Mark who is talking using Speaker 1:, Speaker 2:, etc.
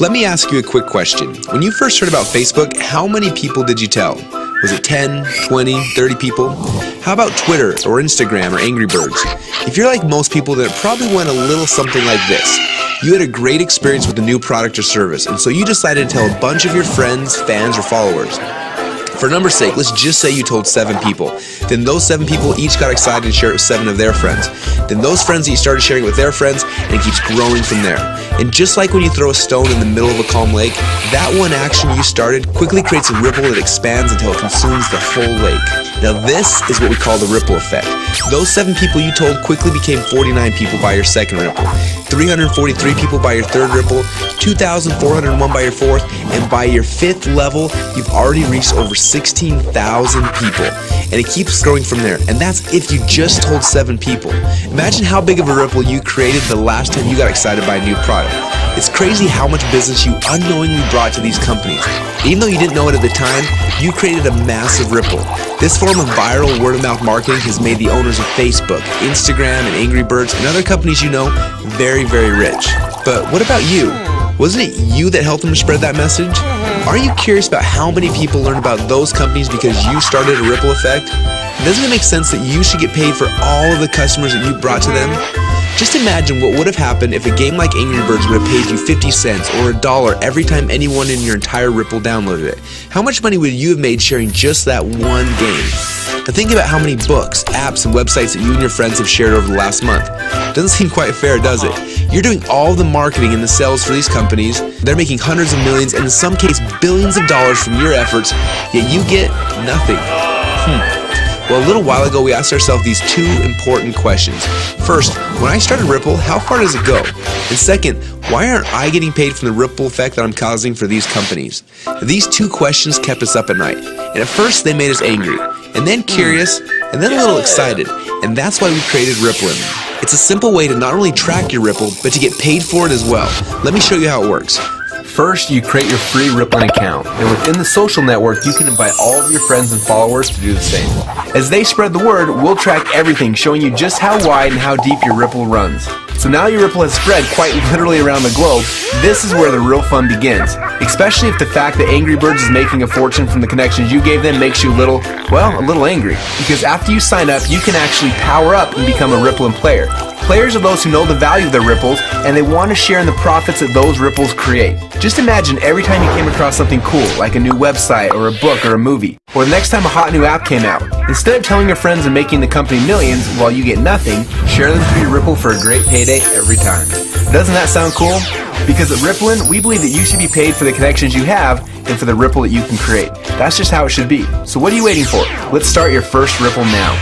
Speaker 1: Let me ask you a quick question. When you first heard about Facebook, how many people did you tell? Was it 10, 20, 30 people? How about Twitter or Instagram or Angry Birds? If you're like most people, then it probably went a little something like this. You had a great experience with a new product or service, and so you decided to tell a bunch of your friends, fans, or followers. For numbers' sake, let's just say you told 7 people. Then those 7 people each got excited and shared it with 7 of their friends. Then those friends each started sharing it with their friends, and it keeps growing from there. And just like when you throw a stone in the middle of a calm lake, that one action you started quickly creates a ripple that expands until it consumes the whole lake. Now this is what we call the ripple effect. Those 7 people you told quickly became 49 people by your second ripple, 343 people by your third ripple, 2,401 by your fourth, and by your 5th level, you've already reached over 16,000 people. And it keeps growing from there. And that's if you just told 7 people. Imagine how big of a ripple you created the last time you got excited by a new product. It's crazy how much business you unknowingly brought to these companies. Even though you didn't know it at the time, you created a massive ripple. This form of viral word-of-mouth marketing has made the owners of Facebook, Instagram, and Angry Birds, and other companies you know, very, very rich. But what about you? Wasn't it you that helped them spread that message? Are you curious about how many people learn about those companies because you started a ripple effect? Doesn't it make sense that you should get paid for all of the customers that you brought to them? Just imagine what would have happened if a game like Angry Birds would have paid you 50 cents or $1 every time anyone in your entire Ripple downloaded it. How much money would you have made sharing just that one game? Now think about how many books, apps, and websites that you and your friends have shared over the last month. Doesn't seem quite fair, does it? You're doing all the marketing and the sales for these companies. They're making hundreds of millions and in some cases billions of dollars from your efforts, yet you get nothing. Well, a little while ago, we asked ourselves these 2 important questions. First, when I started Ripple, how far does it go? And second, why aren't I getting paid from the ripple effect that I'm causing for these companies? These 2 questions kept us up at night. And at first, they made us angry, and then curious, and then a little excited. And that's why we created Rippln. It's a simple way to not only track your Ripple, but to get paid for it as well. Let me show you how it works.
Speaker 2: First, you create your free Rippln account, and within the social network, you can invite all of your friends and followers to do the same. As they spread the word, we'll track everything, showing you just how wide and how deep your Ripple runs. So now your Ripple has spread quite literally around the globe. This is where the real fun begins, especially if the fact that Angry Birds is making a fortune from the connections you gave them makes you a little angry. Because after you sign up, you can actually power up and become a Rippln player. Players are those who know the value of their ripples, and they want to share in the profits that those ripples create. Just imagine every time you came across something cool, like a new website or a book or a movie, or the next time a hot new app came out. Instead of telling your friends and making the company millions while you get nothing, share them through your Ripple for a great payday every time. Doesn't that sound cool? Because at Rippln, we believe that you should be paid for the connections you have and for the ripple that you can create. That's just how it should be. So what are you waiting for? Let's start your first Ripple now.